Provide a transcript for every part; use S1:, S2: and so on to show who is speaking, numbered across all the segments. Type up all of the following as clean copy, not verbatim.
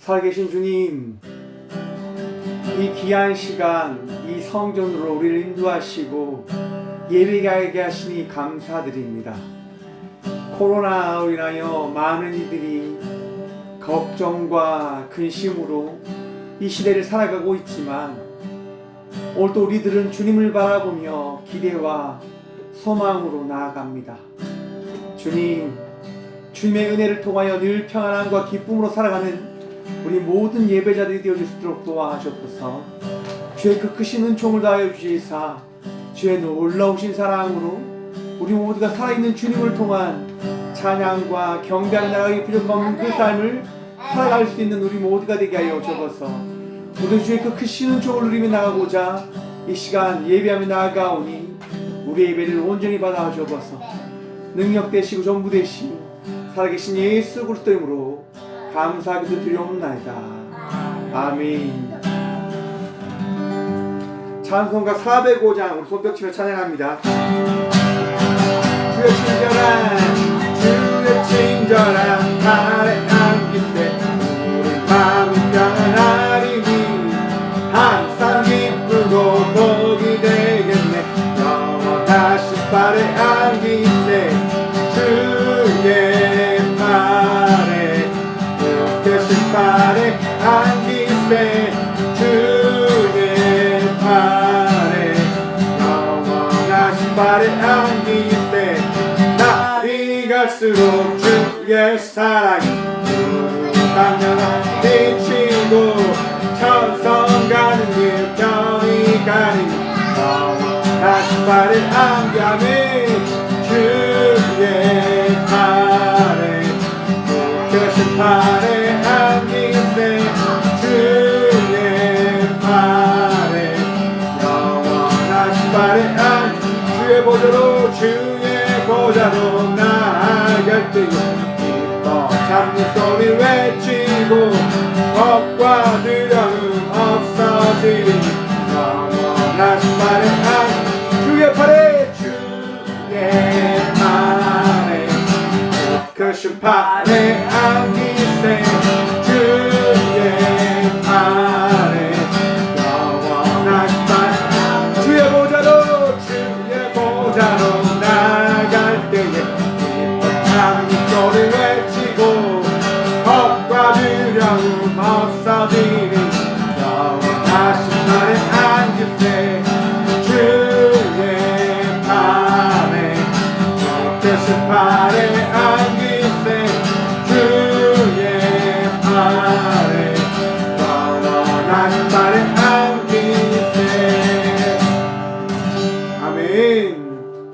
S1: 살아계신 주님, 이 귀한 시간, 이 성전으로 우리를 인도하시고 예배하게 하시니 감사드립니다. 코로나로 인하여 많은 이들이 걱정과 근심으로 이 시대를 살아가고 있지만, 오늘도 우리들은 주님을 바라보며 기대와 소망으로 나아갑니다. 주님, 주님의 은혜를 통하여 늘 평안함과 기쁨으로 살아가는 우리 모든 예배자들이 되어줄 수 있도록 도와주옵소서. 주의 그 크신 은총을 다하여 주시사 주의 놀라우신 사랑으로 우리 모두가 살아있는 주님을 통한 찬양과 경배하는 나라의 필요가 없는 그 삶을 살아갈 수 있는 우리 모두가 되게 하여 주옵소서. 모든 주의 그 크신 은총을 누리며 나가고자 이 시간 예배하며 나아가오니 우리 예배를 온전히 받아 주옵소서. 능력 되시고 전부 되신 살아계신 예수 그리스도 이름으로 감사하기도 드리옵나이다. 아멘. 찬송가 405장 우리 손뼉치며 찬양합니다. 주의 친절한 발에 안기세 우리 마음이 평안하리니 항상 기쁘고 복이 되겠네. 영원하신 발에 안기세 주의 발에 펴신 발에 안기세 주의 발에 영원하신 발에 안기세. 날이 갈수록 주의 사랑이 당연한 비치고 천성 가는 길 편히 가는 영원하신 발에 안기네. 주의 발에 펴신 발에 안기세 주의 발에 영원하신 발에 안. 주의 보좌로 나아갈 때에 기뻐 참는 소리 외치고 겁과 두려움 없어지리. 영원하신 발에 안. 주의 팔에 크신 팔에 안기세 주의 팔에 영원하신 발. 주의 보좌로 나갈 때에 기뻐 참는 소리 외치고 겁과 두려움 없어지니. 영원하신 팔에 안기세 주의 팔에 펴신 팔에 안기세 주의 팔에 영원하신 팔에 안기세. 아멘.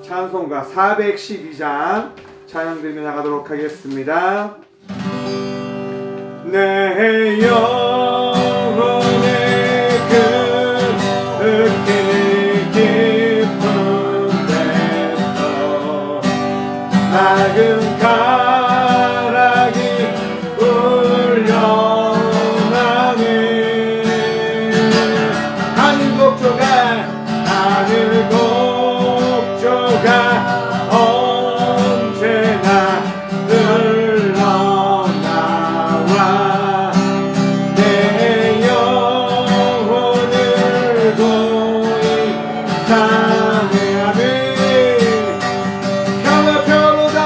S1: 찬송가 412장 찬양 드리며 나가도록 하겠습니다. 내 영혼의 그 깊은 데서 맑은 가락이 울려나네. 하늘 곡조가 언제나 흘러나와 내 영혼을 고이 상해하네. 평화표로다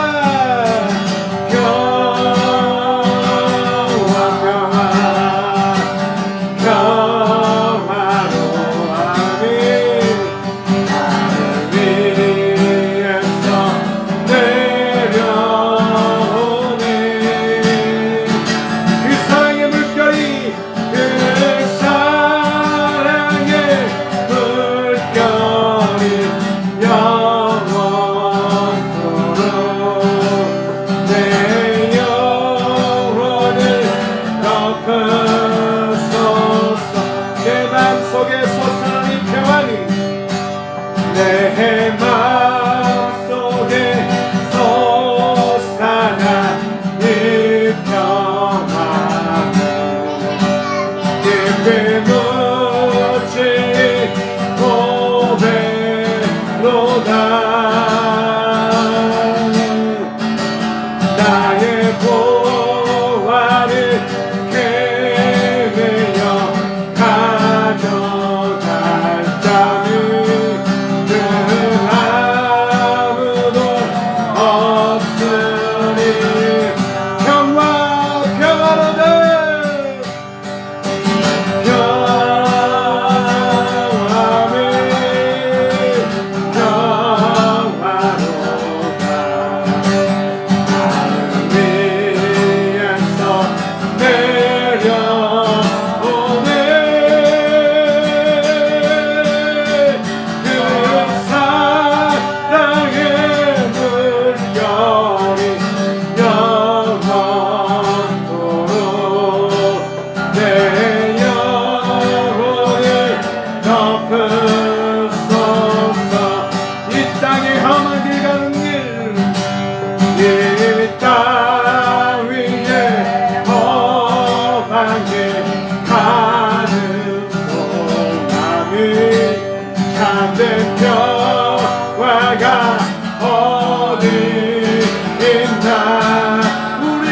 S1: 우리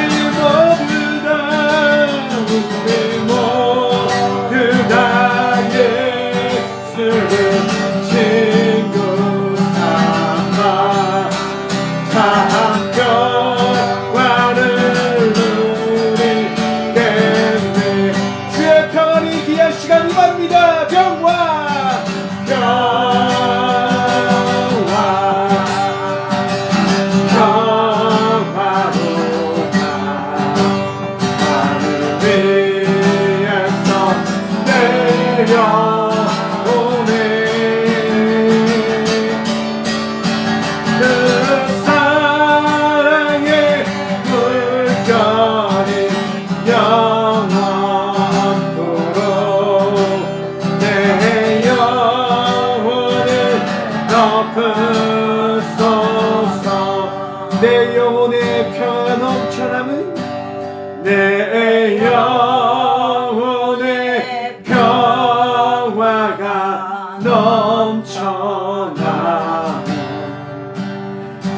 S1: 모두 다 예수를 친구 삼아 평화를 누리겠네. 주의 평안이 귀한 시간 임합니다. 내 영혼의 평화 넘쳐남은 내 영혼의 평화가 넘쳐나는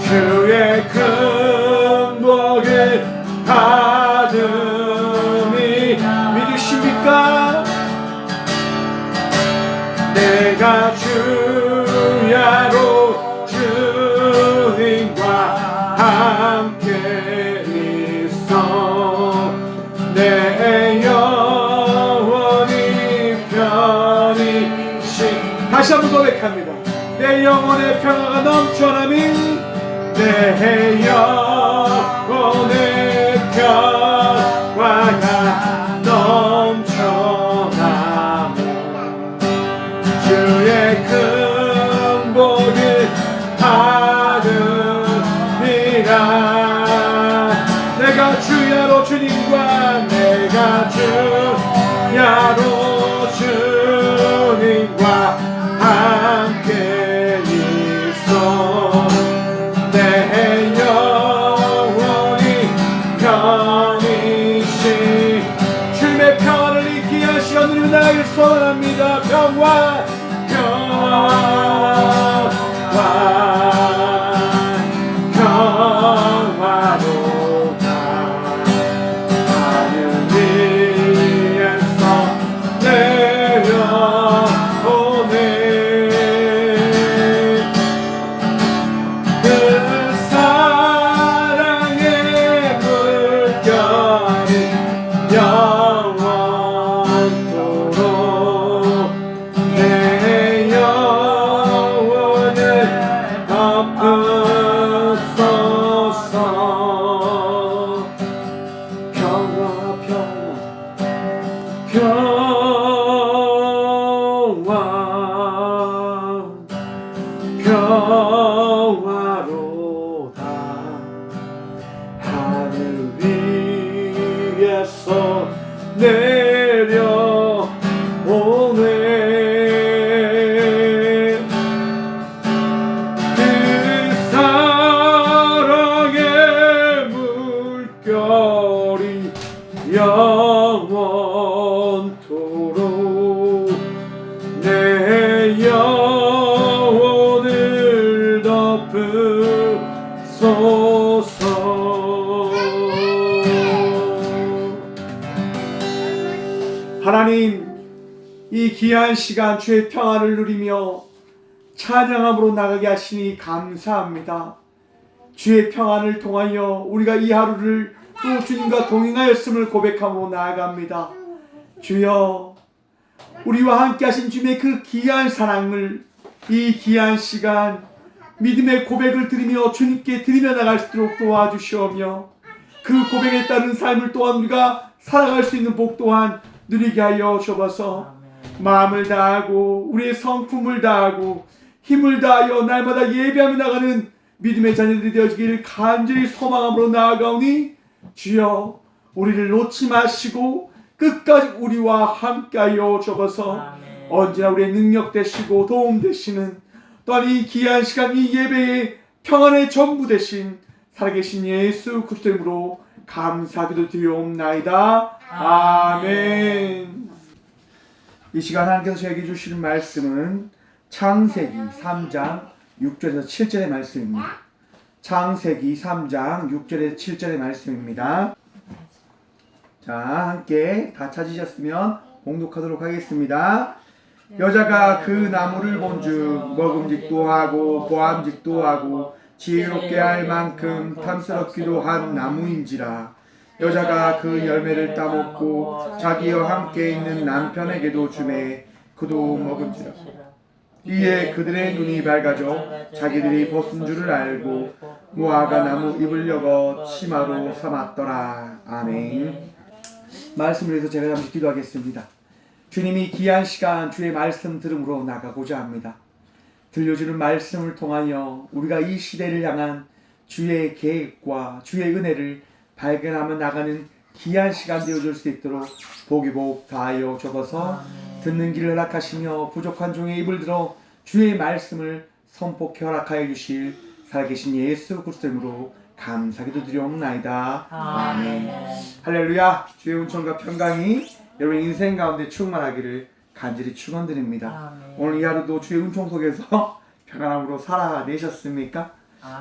S1: 주의 큰 복을 받음이 믿으십니까? 내가 주야로 주님과 함께 있어 내 영혼이 편히 다시 한번 고백합니다. 내 영혼의 평화가 넘쳐나니 내 영혼의 평화가 넘쳐나며 주의 큰 복을 받으리라. 내가 주야로 주님과 내가 주야로 주님과 함께 있어 내 영혼이 편히 주님의 평화를 이 귀한 시간 누리며 나가길 소원합니다. 평화 평화로다 하늘 위에서 내려오네 그 사랑의 물결이 영원토록 내 영혼을 덮으소서. 평화 평화로다 하늘 위에서 내려오네 그 사랑의 물결이 영원토록 내 영혼을 덮으소서. 하나님, 이 귀한 시간 주의 평화를 누리며 찬양함으로 나가게 하시니 감사합니다. 주의 평안을 통하여 우리가 이 하루를 또 주님과 동행하였음을 고백함으로 나아갑니다. 주여, 우리와 함께 하신 주님의 그 귀한 사랑을 이 귀한 시간 믿음의 고백을 드리며 주님께 드리며 나갈 수 있도록 도와주시오며 그 고백에 따른 삶을 또한 우리가 살아갈 수 있는 복 또한 누리게 하여 주옵소서. 마음을 다하고 우리의 성품을 다하고 힘을 다하여 날마다 예배하며 나가는 믿음의 자녀들이 되어지기를 간절히 소망함으로 나아가오니 주여, 우리를 놓지 마시고 끝까지 우리와 함께하여 주옵소서. 언제나 우리의 능력 되시고 도움 되시는, 또한 이 귀한 시간 이 예배의 평안의 전부 되신 살아계신 예수 그리스도 이름으로 감사기도 드리옵나이다. 아멘. 이 시간 하나님께서 저에게 주시는 말씀은 창세기 3장 6절에서 7절의 말씀입니다. 창세기 3장 6절에서 7절의 말씀입니다. 자, 함께 다 찾으셨으면 봉독하도록 하겠습니다. 여자가 그 나무를 본즉 먹음직도 하고 보암직도 하고 지혜롭게 할 만큼 탐스럽기도 한 나무인지라. 여자가 그 열매를 따먹고 자기와 함께 있는 남편에게도 주매 그도 먹은지라. 이에 그들의 눈이 밝아져 자기들이 벗은 줄을 알고 무화과 나무 잎을 여거 치마로 삼았더라. 아멘. 말씀을 위해서 제가 잠시 기도하겠습니다. 주님이 귀한 시간 주의 말씀 들음으로 나가고자 합니다. 들려주는 말씀을 통하여 우리가 이 시대를 향한 주의 계획과 주의 은혜를 발견하며 나가는 귀한 시간 되어줄 수 있도록 복이 복 다하여 주옵소서. 듣는 길을 허락하시며 부족한 종의 입을 들어 주의 말씀을 선포케 허락하여 주실 살아계신 예수 그리스도 이름으로 감사기도 드리옵나이다. 아멘. 할렐루야. 주의 은총과 평강이 여러분 인생 가운데 충만하기를 간절히 축원드립니다. 오늘 이 하루도 주의 은총 속에서 평안함으로 살아내셨습니까?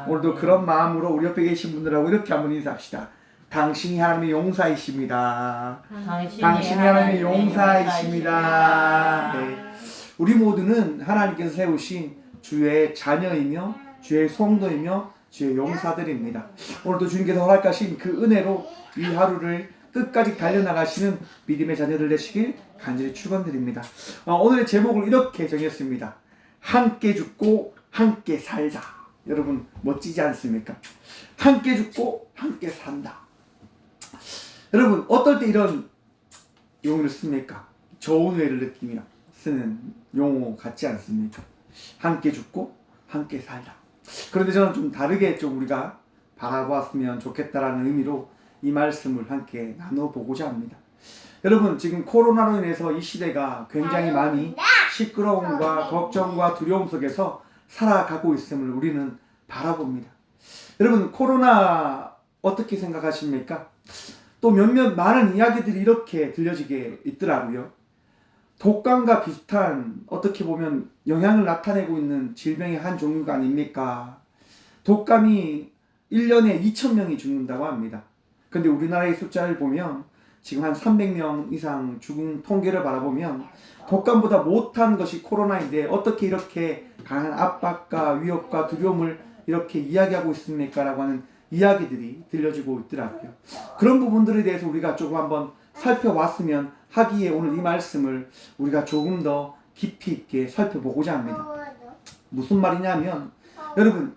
S1: 오늘도 그런 마음으로 우리 옆에 계신 분들하고 이렇게 한번 인사합시다. 당신이 하나님의 용사이십니다. 당신이 하나님의 용사이십니다. 네. 우리 모두는 하나님께서 세우신 주의 자녀이며 주의 성도이며 주의 용사들입니다. 오늘도 주님께서 허락하신 그 은혜로 이 하루를 끝까지 달려나가시는 믿음의 자녀들 되시길 간절히 축원드립니다. 오늘의 제목을 이렇게 정했습니다. 함께 죽고 함께 살자. 여러분 멋지지 않습니까? 함께 죽고 함께 산다. 여러분 어떨 때 이런 용어를 씁니까? 좋은 의를 느끼며 쓰는 용어 같지 않습니까? 함께 죽고 함께 살다. 그런데 저는 좀 다르게 좀 우리가 바라보았으면 좋겠다라는 의미로 이 말씀을 함께 나눠보고자 합니다. 여러분 지금 코로나로 인해서 이 시대가 굉장히 많이 시끄러움과 걱정과 두려움 속에서 살아가고 있음을 우리는 바라봅니다. 여러분 코로나 어떻게 생각하십니까? 또 몇몇 많은 이야기들이 이렇게 들려지게 있더라고요. 독감과 비슷한 어떻게 보면 영향을 나타내고 있는 질병의 한 종류가 아닙니까? 독감이 1년에 2,000명이 죽는다고 합니다. 근데 우리나라의 숫자를 보면 지금 한 300명 이상 죽은 통계를 바라보면 독감보다 못한 것이 코로나인데 어떻게 이렇게 강한 압박과 위협과 두려움을 이렇게 이야기하고 있습니까? 라고 하는 이야기들이 들려지고 있더라고요. 그런 부분들에 대해서 우리가 조금 한번 살펴봤으면 하기에 오늘 이 말씀을 우리가 조금 더 깊이 있게 살펴보고자 합니다. 무슨 말이냐면 여러분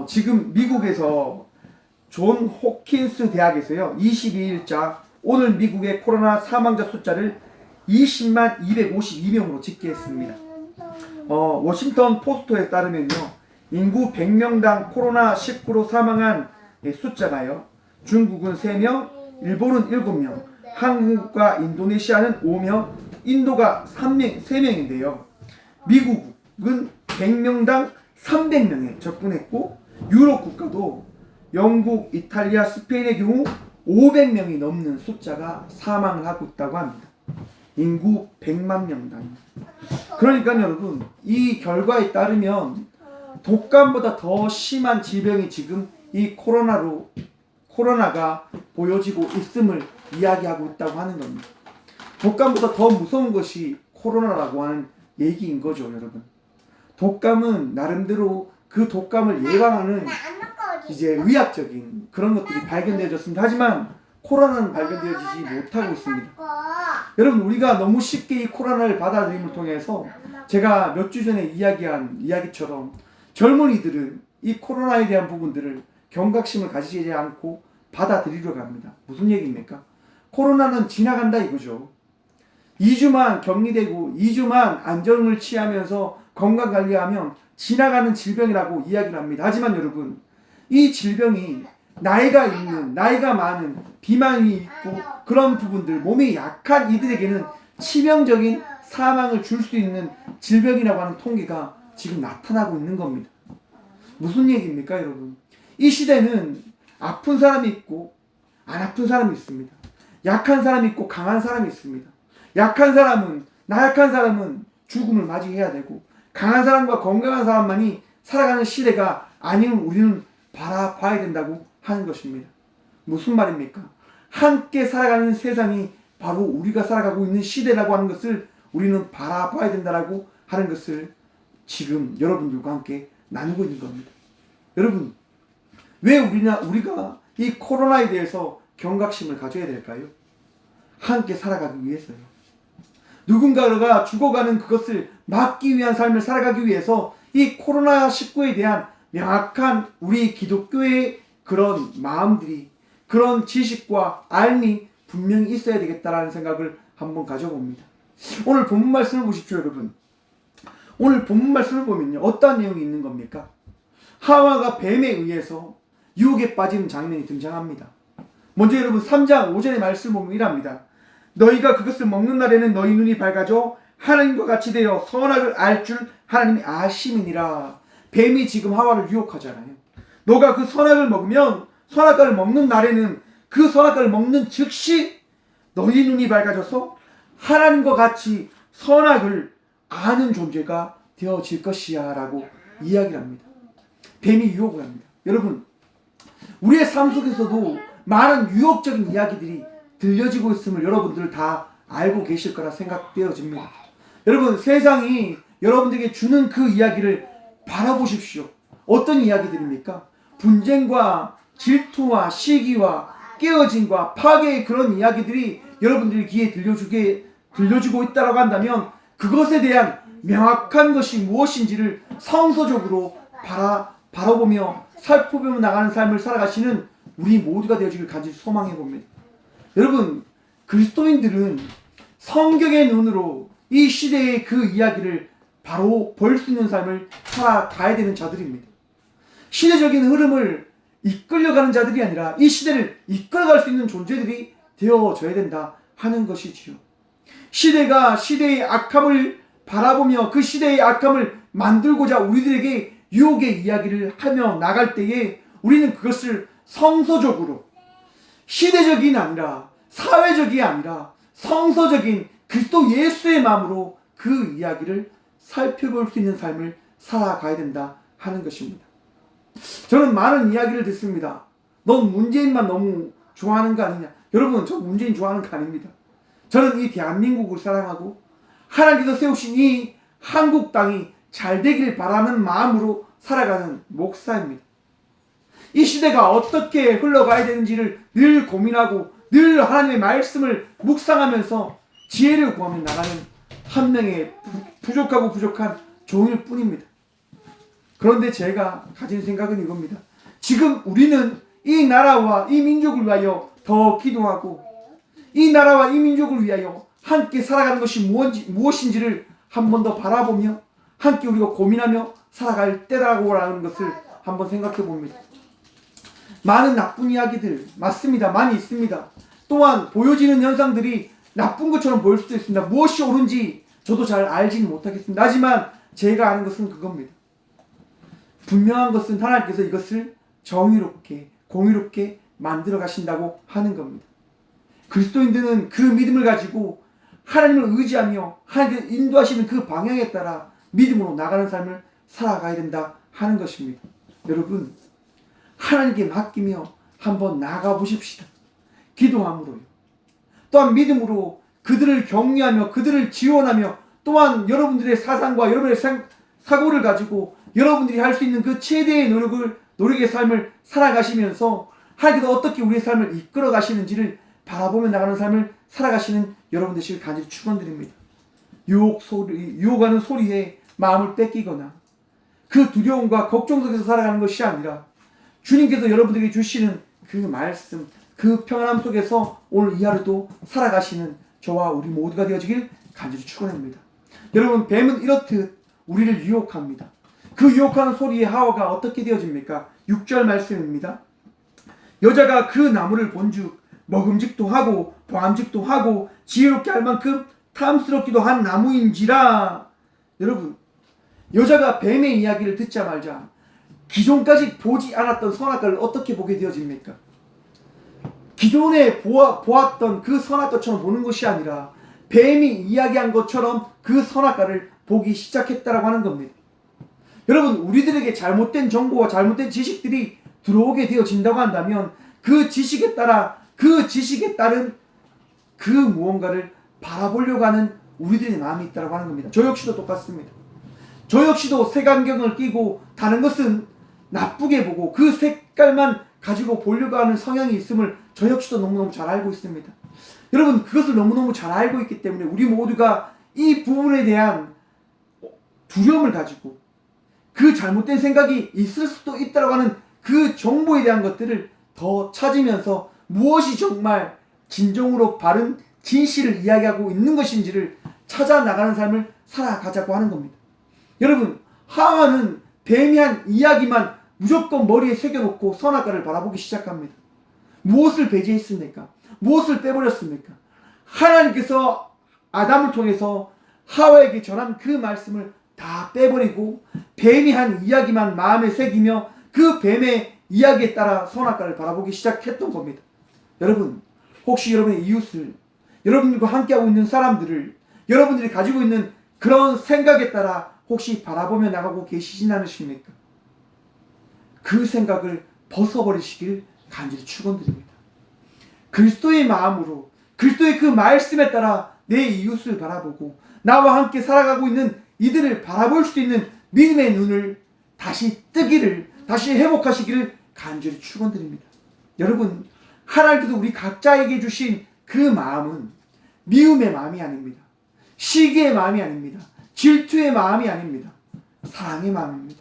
S1: 지금 미국에서 존 호킨스 대학에서요 22일자 오늘 미국의 코로나 사망자 숫자를 20만 252명으로 집계했습니다. 워싱턴 포스트에 따르면요 인구 100명당 코로나19로 사망한 숫자가요 중국은 3명, 일본은 7명, 한국과 인도네시아는 5명, 인도가 3명인데요. 미국은 100명당 300명에 접근했고 유럽 국가도 영국, 이탈리아, 스페인의 경우 500명이 넘는 숫자가 사망을 하고 있다고 합니다. 인구 100만 명당. 그러니까 여러분 이 결과에 따르면 독감보다 더 심한 질병이 지금 이 코로나가 보여지고 있음을 이야기하고 있다고 하는 겁니다. 독감보다 더 무서운 것이 코로나라고 하는 얘기인 거죠, 여러분. 독감은 나름대로 그 독감을 예방하는 이제 의학적인 그런 것들이 발견되어졌습니다. 하지만 코로나는 발견되어지지 못하고 있습니다. 여러분 우리가 너무 쉽게 이 코로나를 받아들임을 통해서 제가 몇 주 전에 이야기한 이야기처럼 젊은이들은 이 코로나에 대한 부분들을 경각심을 가지지 않고 받아들이려고 합니다. 무슨 얘기입니까? 코로나는 지나간다 이거죠. 2주만 격리되고 2주만 안정을 취하면서 건강관리하면 지나가는 질병이라고 이야기를 합니다. 하지만 여러분 이 질병이 나이가 많은 비만이 있고 그런 부분들 몸이 약한 이들에게는 치명적인 사망을 줄 수 있는 질병이라고 하는 통계가 지금 나타나고 있는 겁니다. 무슨 얘기입니까 여러분? 이 시대는 아픈 사람이 있고 안 아픈 사람이 있습니다. 약한 사람이 있고 강한 사람이 있습니다. 나약한 사람은 죽음을 맞이해야 되고 강한 사람과 건강한 사람만이 살아가는 시대가 아니면 우리는 바라봐야 된다고 하는 것입니다. 무슨 말입니까? 함께 살아가는 세상이 바로 우리가 살아가고 있는 시대라고 하는 것을 우리는 바라봐야 된다라고 하는 것을 지금 여러분들과 함께 나누고 있는 겁니다. 여러분, 왜 우리가 이 코로나에 대해서 경각심을 가져야 될까요? 함께 살아가기 위해서요. 누군가가 죽어가는 그것을 막기 위한 삶을 살아가기 위해서 이 코로나19에 대한 명확한 우리 기독교의 그런 마음들이, 그런 지식과 알미 분명히 있어야 되겠다라는 생각을 한번 가져봅니다. 오늘 본문 말씀을 보십시오, 여러분. 오늘 본문 말씀을 보면요, 어떠한 내용이 있는 겁니까? 하와가 뱀에 의해서 유혹에 빠지는 장면이 등장합니다. 먼저 여러분 3장 5절의 말씀을 보면 이랍니다. 너희가 그것을 먹는 날에는 너희 눈이 밝아져 하나님과 같이 되어 선악을 알 줄 하나님이 아심이니라. 뱀이 지금 하와를 유혹하잖아요. 너가 그 선악을 먹으면, 선악과를 먹는 날에는 그 선악과를 먹는 즉시 너희 눈이 밝아져서 하나님과 같이 선악을 아는 존재가 되어질 것이야 라고 이야기를 합니다. 뱀이 유혹을 합니다. 여러분, 우리의 삶 속에서도 많은 유혹적인 이야기들이 들려지고 있음을 여러분들 다 알고 계실 거라 생각되어집니다. 여러분, 세상이 여러분들에게 주는 그 이야기를 바라보십시오. 어떤 이야기들입니까? 분쟁과 질투와 시기와 깨어짐과 파괴의 그런 이야기들이 여러분들의 귀에 들려주고 있다고 한다면 그것에 대한 명확한 것이 무엇인지를 성서적으로 바라보며 살펴보며 나가는 삶을 살아가시는 우리 모두가 되어지길 간절히 소망해 봅니다. 여러분, 그리스도인들은 성경의 눈으로 이 시대의 그 이야기를 바로 볼 수 있는 삶을 살아가야 되는 자들입니다. 시대적인 흐름을 이끌려가는 자들이 아니라 이 시대를 이끌어갈 수 있는 존재들이 되어져야 된다 하는 것이지요. 시대가 시대의 악함을 바라보며 그 시대의 악함을 만들고자 우리들에게 유혹의 이야기를 하며 나갈 때에 우리는 그것을 성서적으로, 시대적인 아니라 사회적이 아니라 성서적인 그리스도 예수의 마음으로 그 이야기를 살펴볼 수 있는 삶을 살아가야 된다 하는 것입니다. 저는 많은 이야기를 듣습니다. 넌 문재인만 너무 좋아하는 거 아니냐. 여러분, 저 문재인 좋아하는 거 아닙니다. 저는 이 대한민국을 사랑하고 하나님께서 세우신 이 한국 땅이 잘 되길 바라는 마음으로 살아가는 목사입니다. 이 시대가 어떻게 흘러가야 되는지를 늘 고민하고 늘 하나님의 말씀을 묵상하면서 지혜를 구하며 나가는 한 명의 부족한 종일 뿐입니다. 그런데 제가 가진 생각은 이겁니다. 지금 우리는 이 나라와 이 민족을 위하여 더 기도하고 이 나라와 이 민족을 위하여 함께 살아가는 것이 무엇인지를 한 번 더 바라보며 함께 우리가 고민하며 살아갈 때라고 하는 것을 한번 생각해 봅니다. 많은 나쁜 이야기들 맞습니다. 많이 있습니다. 또한 보여지는 현상들이 나쁜 것처럼 보일 수도 있습니다. 무엇이 옳은지 저도 잘 알지는 못하겠습니다. 하지만 제가 아는 것은 그겁니다. 분명한 것은 하나님께서 이것을 정의롭게 공의롭게 만들어 가신다고 하는 겁니다. 그리스도인들은 그 믿음을 가지고 하나님을 의지하며 하나님께서 인도하시는 그 방향에 따라 믿음으로 나가는 삶을 살아가야 된다 하는 것입니다. 여러분, 하나님께 맡기며 한번 나가 보십시다. 기도함으로요. 또한 믿음으로 그들을 격려하며 그들을 지원하며 또한 여러분들의 사상과 여러분의 사고를 가지고 여러분들이 할 수 있는 그 최대의 노력의 삶을 살아가시면서 하나님께서 어떻게 우리의 삶을 이끌어 가시는지를 바라보며 나가는 삶을 살아가시는 여러분 되시길 간절히 축원드립니다. 유혹하는 소리에 마음을 뺏기거나 그 두려움과 걱정 속에서 살아가는 것이 아니라 주님께서 여러분들에게 주시는 그 말씀, 그 평안함 속에서 오늘 이 하루도 살아가시는 저와 우리 모두가 되어지길 간절히 축원합니다. 여러분, 뱀은 이렇듯 우리를 유혹합니다. 그 유혹하는 소리에 하와가 어떻게 되어집니까? 6절 말씀입니다. 여자가 그 나무를 본즉 먹음직도 하고 보암직도 하고 지혜롭게 할 만큼 탐스럽기도 한 나무인지라. 여러분, 여자가 뱀의 이야기를 듣자마자 기존까지 보지 않았던 선악과를 어떻게 보게 되어집니까? 기존에 보았던 그 선악과처럼 보는 것이 아니라 뱀이 이야기한 것처럼 그 선악과를 보기 시작했다라고 하는 겁니다. 여러분, 우리들에게 잘못된 정보와 잘못된 지식들이 들어오게 되어진다고 한다면 그 지식에 따른 그 무언가를 바라보려고 하는 우리들의 마음이 있다고 하는 겁니다. 저 역시도 똑같습니다. 저 역시도 색안경을 끼고 다른 것은 나쁘게 보고 그 색깔만 가지고 보려고 하는 성향이 있음을 저 역시도 너무너무 잘 알고 있습니다. 여러분, 그것을 너무너무 잘 알고 있기 때문에 우리 모두가 이 부분에 대한 두려움을 가지고 그 잘못된 생각이 있을 수도 있다고 하는 그 정보에 대한 것들을 더 찾으면서 무엇이 정말 진정으로 바른 진실을 이야기하고 있는 것인지를 찾아 나가는 삶을 살아가자고 하는 겁니다. 여러분, 하와는 배미한 이야기만 무조건 머리에 새겨놓고 선악과를 바라보기 시작합니다. 무엇을 배제했습니까? 무엇을 빼버렸습니까? 하나님께서 아담을 통해서 하와에게 전한 그 말씀을 다 빼버리고 배미한 이야기만 마음에 새기며 그 뱀의 이야기에 따라 선악과를 바라보기 시작했던 겁니다. 여러분, 혹시 여러분의 이웃을, 여러분들과 함께하고 있는 사람들을 여러분들이 가지고 있는 그런 생각에 따라 혹시 바라보며 나가고 계시진 않으십니까? 그 생각을 벗어버리시길 간절히 축원드립니다. 그리스도의 마음으로, 그리스도의 그 말씀에 따라 내 이웃을 바라보고 나와 함께 살아가고 있는 이들을 바라볼 수 있는 믿음의 눈을 다시 뜨기를, 다시 회복하시기를 간절히 축원드립니다. 여러분, 하나님께서 우리 각자에게 주신 그 마음은 미움의 마음이 아닙니다. 시기의 마음이 아닙니다. 질투의 마음이 아닙니다. 사랑의 마음입니다.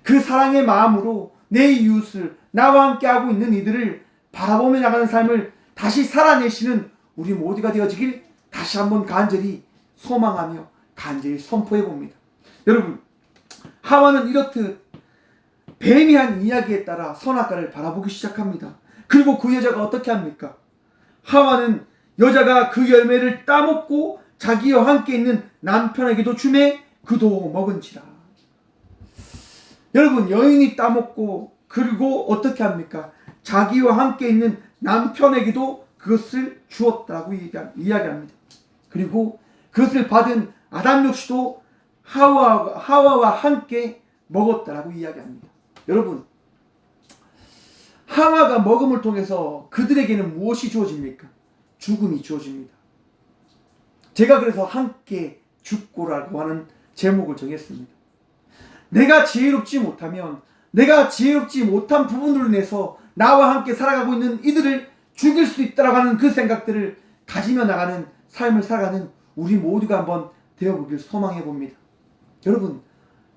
S1: 그 사랑의 마음으로 내 이웃을, 나와 함께 하고 있는 이들을 바라보며 나가는 삶을 다시 살아내시는 우리 모두가 되어지길 다시 한번 간절히 소망하며 간절히 선포해 봅니다. 여러분, 하와는 이렇듯 배미한 이야기에 따라 선악과를 바라보기 시작합니다. 그리고 그 여자가 어떻게 합니까? 하와는 여자가 그 열매를 따먹고 자기와 함께 있는 남편에게도 주매 그도 먹은지라. 여러분, 여인이 따먹고 그리고 어떻게 합니까? 자기와 함께 있는 남편에게도 그것을 주었다고 이야기합니다. 그리고 그것을 받은 아담 역시도 하와와 함께 먹었다라고 이야기합니다. 여러분, 하와가 먹음을 통해서 그들에게는 무엇이 주어집니까? 죽음이 주어집니다. 제가 그래서 함께 죽고라고 하는 제목을 정했습니다. 내가 지혜롭지 못하면, 내가 지혜롭지 못한 부분으로 인해서 나와 함께 살아가고 있는 이들을 죽일 수 있다고 하는 그 생각들을 가지며 나가는 삶을 살아가는 우리 모두가 한번 되어보길 소망해 봅니다. 여러분,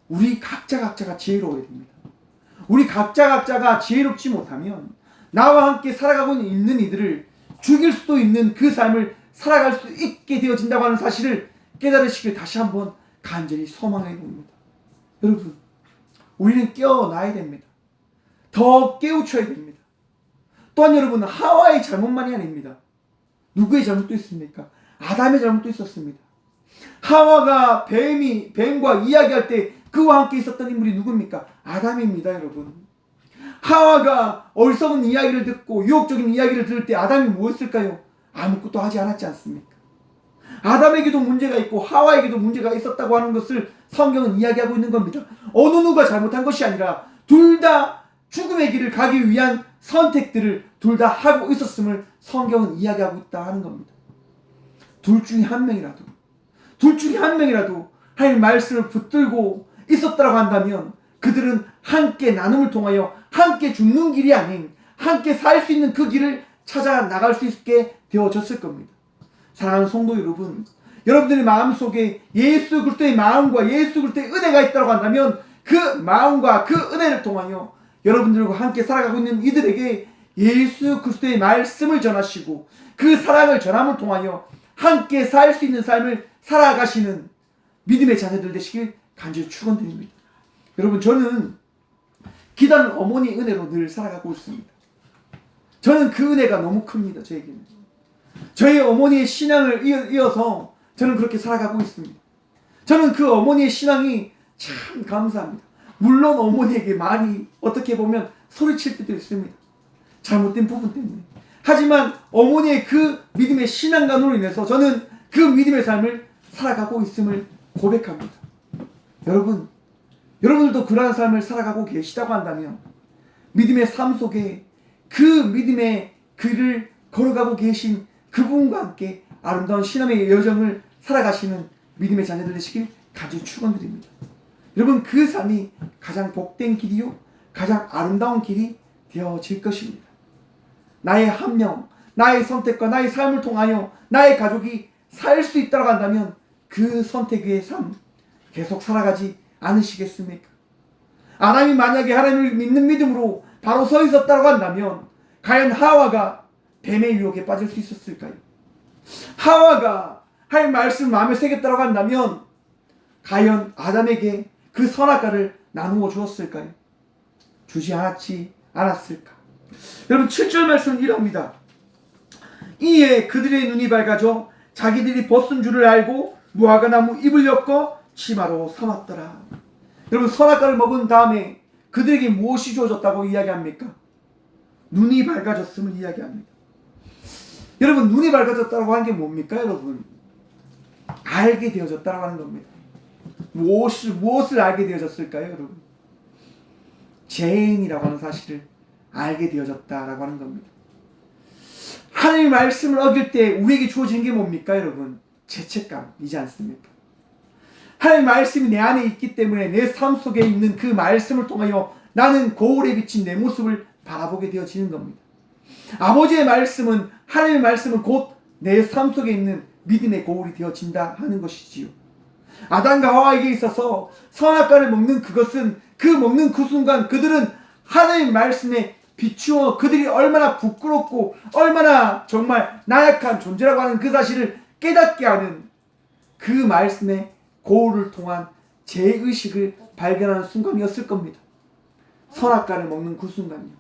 S1: 우리 각자가 지혜로워야 됩니다. 우리 각자가 지혜롭지 못하면 나와 함께 살아가고 있는 이들을 죽일 수도 있는 그 삶을 살아갈 수 있게 되어진다고 하는 사실을 깨달으시길 다시 한번 간절히 소망해 봅니다. 여러분, 우리는 깨어나야 됩니다. 더 깨우쳐야 됩니다. 또한 여러분, 하와의 잘못만이 아닙니다. 누구의 잘못도 있습니까? 아담의 잘못도 있었습니다. 하와가 뱀과 이야기할 때 그와 함께 있었던 인물이 누굽니까? 아담입니다, 여러분. 하와가 어리석은 이야기를 듣고 유혹적인 이야기를 들을 때 아담이 무엇일까요? 아무것도 하지 않았지 않습니까? 아담에게도 문제가 있고 하와에게도 문제가 있었다고 하는 것을 성경은 이야기하고 있는 겁니다. 어느 누가 잘못한 것이 아니라 둘 다 죽음의 길을 가기 위한 선택들을 둘 다 하고 있었음을 성경은 이야기하고 있다 하는 겁니다. 둘 중에 한 명이라도 하나님 말씀을 붙들고 있었다고 한다면 그들은 함께 나눔을 통하여 함께 죽는 길이 아닌 함께 살 수 있는 그 길을 찾아 나갈 수 있게 되어졌을 겁니다. 사랑하는 성도 여러분, 여러분들의 마음속에 예수 그리스도의 마음과 예수 그리스도의 은혜가 있다고 한다면 그 마음과 그 은혜를 통하여 여러분들과 함께 살아가고 있는 이들에게 예수 그리스도의 말씀을 전하시고 그 사랑을 전함을 통하여 함께 살 수 있는 삶을 살아가시는 믿음의 자녀들 되시길 간절히 축원드립니다. 여러분, 저는 기다는 어머니 은혜로 늘 살아가고 있습니다. 저는 그 은혜가 너무 큽니다. 저에게는. 저희 어머니의 신앙을 이어서 저는 그렇게 살아가고 있습니다. 저는 그 어머니의 신앙이 참 감사합니다. 물론 어머니에게 많이 어떻게 보면 소리칠 때도 있습니다. 잘못된 부분 때문에. 하지만 어머니의 그 믿음의 신앙관으로 인해서 저는 그 믿음의 삶을 살아가고 있음을 고백합니다. 여러분들도 그러한 삶을 살아가고 계시다고 한다면 믿음의 삶 속에 그 믿음의 길을 걸어가고 계신 그분과 함께 아름다운 신앙의 여정을 살아가시는 믿음의 자녀들 되시길 간절히 축원드립니다. 여러분, 그 삶이 가장 복된 길이요 가장 아름다운 길이 되어질 것입니다. 나의 함령, 나의 선택과 나의 삶을 통하여 나의 가족이 살 수 있다고 한다면 그 선택의 삶 계속 살아가지 않으시겠습니까? 아담이 만약에 하나님을 믿는 믿음으로 바로 서 있었다고 한다면 과연 하와가 뱀의 유혹에 빠질 수 있었을까요? 하와가 하나님 말씀 마음에 새겼다고 한다면 과연 아담에게 그 선악과를 나누어 주었을까요? 주지 않았을까? 여러분, 7절 말씀은 이럽니다. 이에 그들의 눈이 밝아져 자기들이 벗은 줄을 알고 무화과 나무 잎을 엮어 치마로 삼았더라. 여러분, 선악과를 먹은 다음에 그들에게 무엇이 주어졌다고 이야기합니까? 눈이 밝아졌음을 이야기합니다. 여러분, 눈이 밝아졌다고 하는 게 뭡니까? 여러분, 알게 되어졌다고 하는 겁니다. 무엇을 알게 되어졌을까요? 여러분, 죄인이라고 하는 사실을 알게 되어졌다라고 하는 겁니다. 하나님의 말씀을 어길 때 우리에게 주어지는 게 뭡니까? 여러분, 죄책감이지 않습니까? 하나님의 말씀이 내 안에 있기 때문에 내 삶 속에 있는 그 말씀을 통하여 나는 거울에 비친 내 모습을 바라보게 되어지는 겁니다. 아버지의 말씀은, 하나님의 말씀은 곧 내 삶 속에 있는 믿음의 거울이 되어진다 하는 것이지요. 아담과 하와에게 있어서 선악과를 먹는 그것은, 그 먹는 그 순간 그들은 하나님의 말씀에 비추어 그들이 얼마나 부끄럽고 얼마나 정말 나약한 존재라고 하는 그 사실을 깨닫게 하는 그 말씀의 거울을 통한 죄의식을 발견하는 순간이었을 겁니다. 선악과를 먹는 그 순간이요.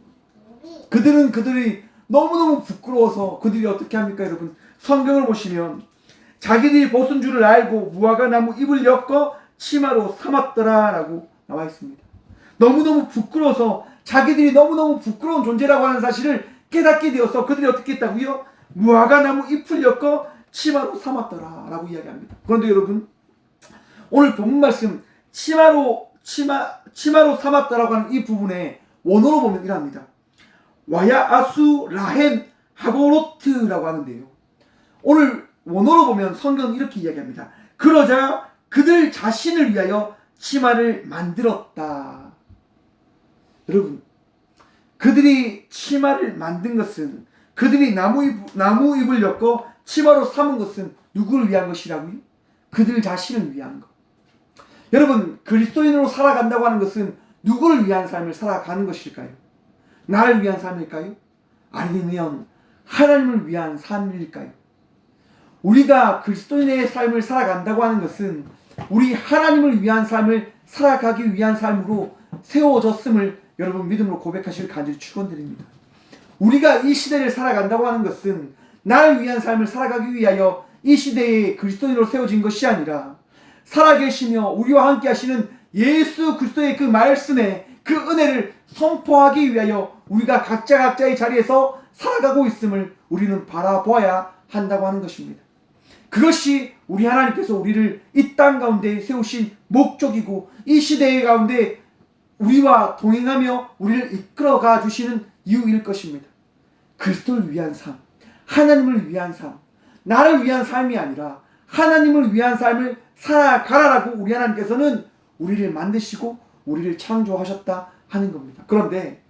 S1: 그들이 너무너무 부끄러워서 그들이 어떻게 합니까? 여러분, 성경을 보시면 자기들이 벗은 줄을 알고 무화과 나무 잎을 엮어 치마로 삼았더라 라고 나와 있습니다. 너무너무 부끄러워서, 자기들이 너무너무 부끄러운 존재라고 하는 사실을 깨닫게 되어서 그들이 어떻게 했다고요? 무화과 나무 잎을 엮어 치마로 삼았더라 라고 이야기합니다. 그런데 여러분, 오늘 본문 말씀 치마로 삼았다라고 하는 이 부분에 원어로 보면 이랍니다. 와야아수 라헨 하고로트라고 하는데요, 오늘 원어로 보면 성경은 이렇게 이야기합니다. 그러자 그들 자신을 위하여 치마를 만들었다. 여러분, 그들이 치마를 만든 것은, 그들이 나무 잎을 엮어 치마로 삼은 것은 누구를 위한 것이라고요? 그들 자신을 위한 것. 여러분, 그리스도인으로 살아간다고 하는 것은 누구를 위한 삶을 살아가는 것일까요? 나를 위한 삶일까요? 아니면 하나님을 위한 삶일까요? 우리가 그리스도인의 삶을 살아간다고 하는 것은 우리 하나님을 위한 삶을 살아가기 위한 삶으로 세워졌음을 여러분 믿음으로 고백하시길 간절히 축원드립니다. 우리가 이 시대를 살아간다고 하는 것은 나를 위한 삶을 살아가기 위하여 이 시대에 그리스도인으로 세워진 것이 아니라 살아계시며 우리와 함께 하시는 예수 그리스도의 그 말씀에 그 은혜를 선포하기 위하여 우리가 각자의 자리에서 살아가고 있음을 우리는 바라보아야 한다고 하는 것입니다. 그것이 우리 하나님께서 우리를 이 땅 가운데 세우신 목적이고 이 시대 가운데 우리와 동행하며 우리를 이끌어가 주시는 이유일 것입니다. 그리스도를 위한 삶, 하나님을 위한 삶, 나를 위한 삶이 아니라 하나님을 위한 삶을 살아가라라고 우리 하나님께서는 우리를 만드시고 우리를 창조하셨다 하는 겁니다. 그런데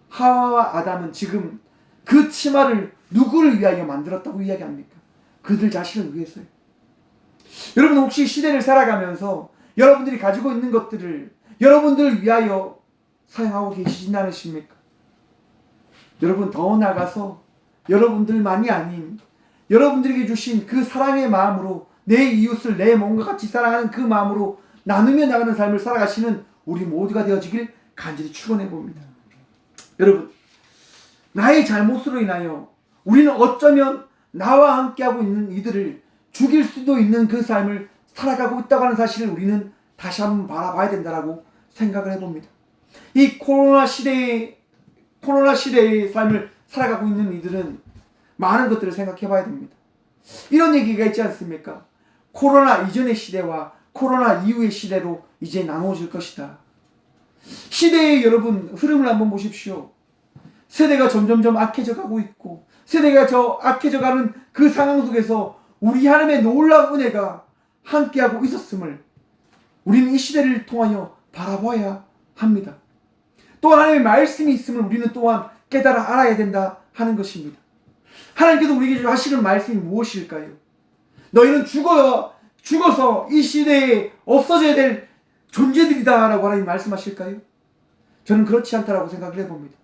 S1: 하와와 아담은 지금 그 치마를 누구를 위하여 만들었다고 이야기합니까? 그들 자신을 위해서요. 여러분, 혹시 시대를 살아가면서 여러분들이 가지고 있는 것들을 여러분들을 위하여 사용하고 계시진 않으십니까? 여러분, 더 나아가서 여러분들만이 아닌 여러분들에게 주신 그 사랑의 마음으로 내 이웃을 내 몸과 같이 사랑하는 그 마음으로 나누며 나가는 삶을 살아가시는 우리 모두가 되어지길 간절히 축원해 봅니다. 여러분, 나의 잘못으로 인하여 우리는 어쩌면 나와 함께하고 있는 이들을 죽일 수도 있는 그 삶을 살아가고 있다고 하는 사실을 우리는 다시 한번 바라봐야 된다고 생각을 해봅니다. 이 코로나 시대의 삶을 살아가고 있는 이들은 많은 것들을 생각해 봐야 됩니다. 이런 얘기가 있지 않습니까? 코로나 이전의 시대와 코로나 이후의 시대로 이제 나누어질 것이다. 시대의 여러분 흐름을 한번 보십시오. 세대가 점점점 악해져 가고 있고, 세대가 악해져 가는 그 상황 속에서 우리 하나님의 놀라운 은혜가 함께하고 있었음을 우리는 이 시대를 통하여 바라봐야 합니다. 또 하나님의 말씀이 있음을 우리는 또한 깨달아 알아야 된다 하는 것입니다. 하나님께서 우리에게 하시는 말씀이 무엇일까요? 너희는 죽어서 이 시대에 없어져야 될 존재들이다 라고 하나님 말씀하실까요? 저는 그렇지 않다라고 생각을 해봅니다.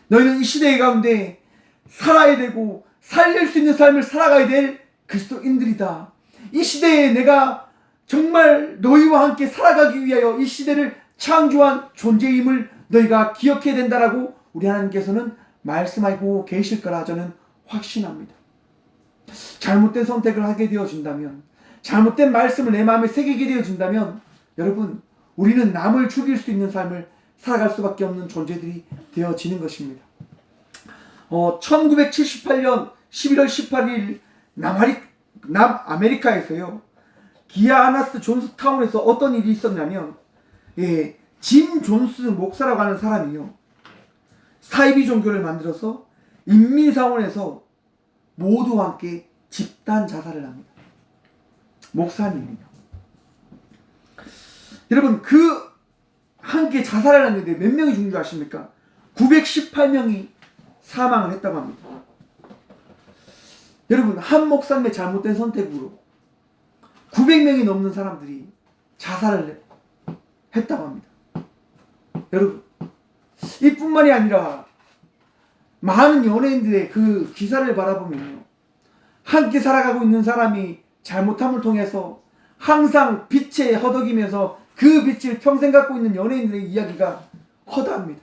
S1: 너희는 이 시대 가운데 살아야 되고 살릴 수 있는 삶을 살아가야 될 그리스도인들이다. 이 시대에 내가 정말 너희와 함께 살아가기 위하여 이 시대를 창조한 존재임을 너희가 기억해야 된다라고 우리 하나님께서는 말씀하고 계실 거라 저는 확신합니다. 잘못된 선택을 하게 되어진다면, 잘못된 말씀을 내 마음에 새기게 되어진다면, 여러분, 우리는 남을 죽일 수 있는 삶을 살아갈 수밖에 없는 존재들이 되어지는 것입니다. 1978년 11월 18일 남아메리카에서요, 기아나스 존스타운에서 어떤 일이 있었냐면, 짐 존스 목사라고 하는 사람이요, 사이비 종교를 만들어서 인민사원에서 모두와 함께 집단 자살을 합니다. 목사님이요. 여러분, 그 함께 자살을 했는데 몇 명이 죽는 줄 아십니까? 918명이 사망을 했다고 합니다. 여러분, 한 목사님의 잘못된 선택으로 900명이 넘는 사람들이 자살을 했다고 합니다. 여러분, 이뿐만이 아니라 많은 연예인들의 그 기사를 바라보면요, 함께 살아가고 있는 사람이 잘못함을 통해서 항상 빛에 허덕이면서 그 빛을 평생 갖고 있는 연예인들의 이야기가 허다합니다.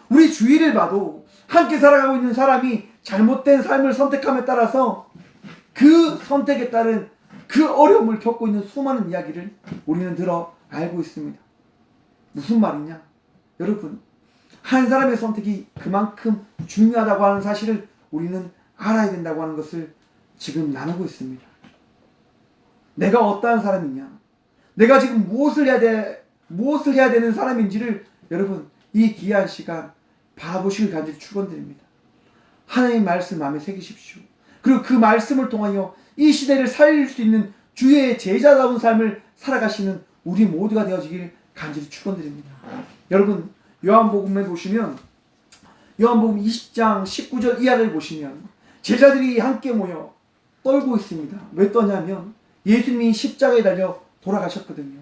S1: 우리 주위를 봐도 함께 살아가고 있는 사람이 잘못된 삶을 선택함에 따라서 그 선택에 따른 그 어려움을 겪고 있는 수많은 이야기를 우리는 들어 알고 있습니다. 무슨 말이냐? 여러분, 한 사람의 선택이 그만큼 중요하다고 하는 사실을 우리는 알아야 된다고 하는 것을 지금 나누고 있습니다. 내가 어떠한 사람이냐, 내가 지금 무엇을 해야 되는 사람인지를 여러분, 이 귀한 시간 바라보시길 간절히 축원드립니다. 하나님의 말씀 마음에 새기십시오. 그리고 그 말씀을 통하여 이 시대를 살릴 수 있는 주의 제자다운 삶을 살아가시는 우리 모두가 되어지길 간절히 축원드립니다. 여러분, 요한복음에 보시면, 요한복음 20장 19절 이하를 보시면 제자들이 함께 모여 떨고 있습니다. 왜 떠냐면 예수님이 십자가에 달려 돌아가셨거든요.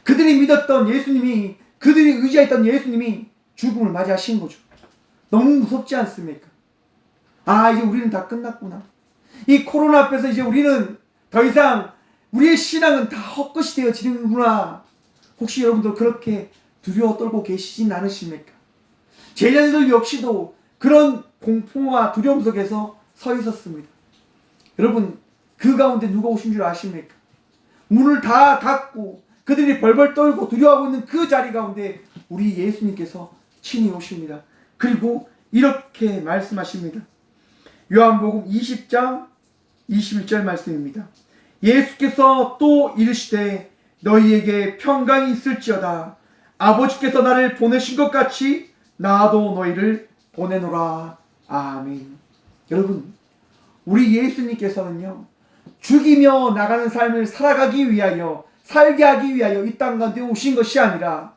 S1: 그들이 믿었던 예수님이, 그들이 의지했던 예수님이 죽음을 맞이하신 거죠. 너무 무섭지 않습니까? 아, 이제 우리는 다 끝났구나. 이 코로나 앞에서 이제 우리는 더 이상 우리의 신앙은 다 헛것이 되어지는구나. 혹시 여러분도 그렇게 두려워 떨고 계시진 않으십니까? 제자들 역시도 그런 공포와 두려움 속에서 서 있었습니다. 여러분, 그 가운데 누가 오신 줄 아십니까? 문을 다 닫고 그들이 벌벌 떨고 두려워하고 있는 그 자리 가운데 우리 예수님께서 친히 오십니다. 그리고 이렇게 말씀하십니다. 요한복음 20장 21절 말씀입니다. 예수께서 또 이르시되 너희에게 평강이 있을지어다. 아버지께서 나를 보내신 것 같이 나도 너희를 보내노라. 아멘. 여러분, 우리 예수님께서는요, 죽이며 나가는 삶을 살아가기 위하여, 살게 하기 위하여 이 땅 가운데 오신 것이 아니라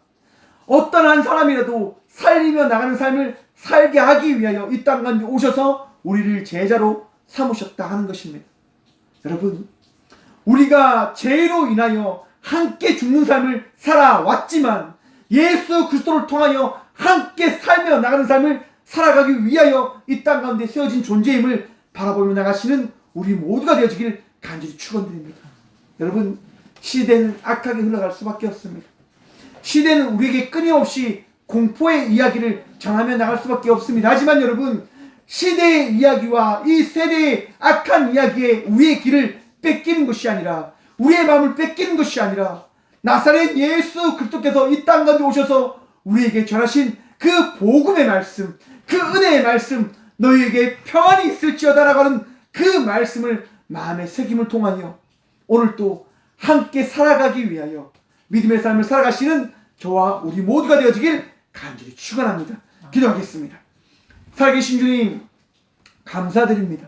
S1: 어떤 한 사람이라도 살리며 나가는 삶을 살게 하기 위하여 이 땅 가운데 오셔서 우리를 제자로 삼으셨다 하는 것입니다. 여러분, 우리가 죄로 인하여 함께 죽는 삶을 살아왔지만 예수 그리스도를 통하여 함께 살며 나가는 삶을 살아가기 위하여 이 땅 가운데 세워진 존재임을 바라보며 나가시는 우리 모두가 되어지길 간절히 축원드립니다. 여러분, 시대는 악하게 흘러갈 수밖에 없습니다. 시대는 우리에게 끊임없이 공포의 이야기를 전하며 나갈 수밖에 없습니다. 하지만 여러분, 시대의 이야기와 이 세대의 악한 이야기에 우리의 길을 뺏기는 것이 아니라, 우리의 마음을 뺏기는 것이 아니라, 나사렛 예수 그리스도께서 이 땅 가운데 오셔서 우리에게 전하신 그 복음의 말씀, 그 은혜의 말씀, 너희에게 평안이 있을지어다라고 하는 그 말씀을 마음에 새김을 통하여 오늘 또 함께 살아가기 위하여 믿음의 삶을 살아가시는 저와 우리 모두가 되어지길 간절히 축원합니다. 기도하겠습니다. 살아계신 주님 감사드립니다.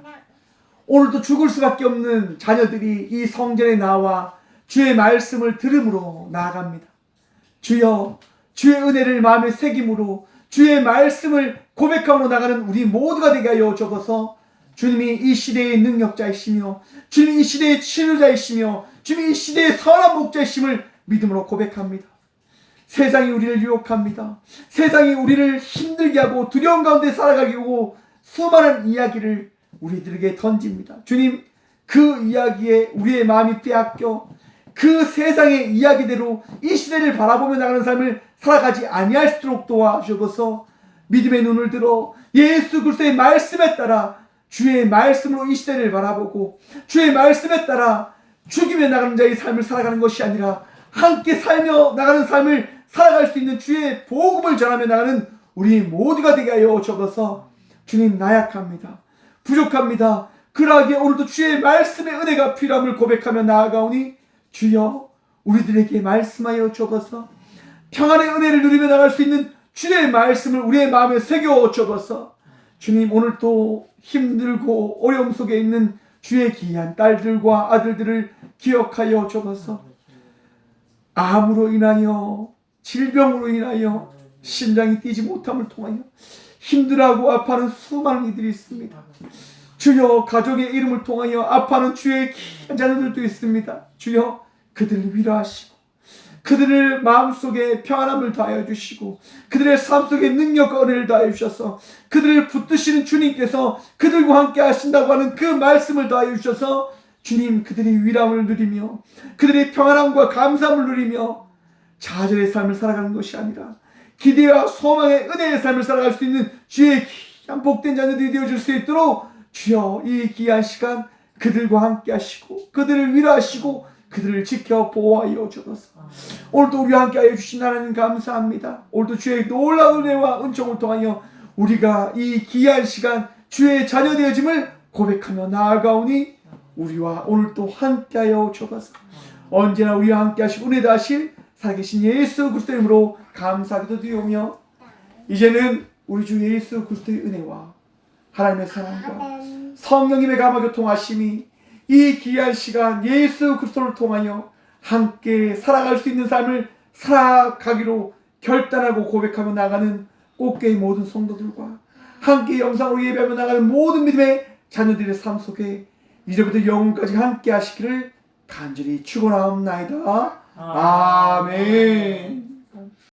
S1: 오늘도 죽을 수밖에 없는 자녀들이 이 성전에 나와 주의 말씀을 들음으로 나아갑니다. 주여, 주의 은혜를 마음에 새김으로 주의 말씀을 고백함으로 나가는 우리 모두가 되게 하여 주옵소서. 주님이 이 시대의 능력자이시며 주님이 이 시대의 치료자이시며 주님이 이 시대의 선한 목자이심을 믿음으로 고백합니다. 세상이 우리를 유혹합니다. 세상이 우리를 힘들게 하고 두려움 가운데 살아가게 하고 수많은 이야기를 우리들에게 던집니다. 주님, 그 이야기에 우리의 마음이 빼앗겨 그 세상의 이야기대로 이 시대를 바라보며 나가는 삶을 살아가지 아니할 수 있도록 도와주셔서 믿음의 눈을 들어 예수 그리스도의 말씀에 따라 주의 말씀으로 이 시대를 바라보고 주의 말씀에 따라 죽이며 나가는 자의 삶을 살아가는 것이 아니라 함께 살며 나가는 삶을 살아갈 수 있는 주의 복음을 전하며 나가는 우리 모두가 되게 하여 주옵소서. 주님, 나약합니다. 부족합니다. 그러하기에 오늘도 주의 말씀의 은혜가 필요함을 고백하며 나아가오니 주여, 우리들에게 말씀하여 주옵소서. 평안의 은혜를 누리며 나갈 수 있는 주의 말씀을 우리의 마음에 새겨 주옵소서. 주님, 오늘도 힘들고 어려움 속에 있는 주의 귀한 딸들과 아들들을 기억하여 주옵소서. 암으로 인하여, 질병으로 인하여 심장이 뛰지 못함을 통하여 힘들어하고 아파하는 수많은 이들이 있습니다. 주여, 가족의 이름을 통하여 아파하는 주의 귀한 자녀들도 있습니다. 주여, 그들을 위로하시고 그들을 마음속에 평안함을 더하여 주시고 그들의 삶 속에 능력과 은혜를 더하여 주셔서 그들을 붙드시는 주님께서 그들과 함께 하신다고 하는 그 말씀을 더하여 주셔서 주님, 그들이 위로함을 누리며 그들의 평안함과 감사함을 누리며 좌절의 삶을 살아가는 것이 아니라 기대와 소망의 은혜의 삶을 살아갈 수 있는 주의 귀한 복된 자녀들이 되어줄 수 있도록 주여, 이 귀한 시간 그들과 함께 하시고 그들을 위로하시고 그들을 지켜 보호하여 주옵소서. 오늘도 우리와 함께 하여 주신 하나님 감사합니다. 오늘도 주의 놀라운 은혜와 은총을 통하여 우리가 이 귀한 시간 주의 자녀 되어짐을 고백하며 나아가오니 우리와 오늘도 함께 하여 주옵소서. 언제나 우리와 함께 하시고 은혜 다하실 살아계신 예수 그리스도의 이름으로 감사기도 드리오며 이제는 우리 주 예수 그리스도의 은혜와 하나님의 사랑과 성령님의 감화교통하심이 이 귀한 시간 예수 그리스도를 통하여 함께 살아갈 수 있는 삶을 살아가기로 결단하고 고백하며 나가는 꽃게의 모든 성도들과 함께 영상으로 예배하며 나가는 모든 믿음의 자녀들의 삶 속에 이제부터 영원까지 함께 하시기를 간절히 축원하옵나이다. 아멘.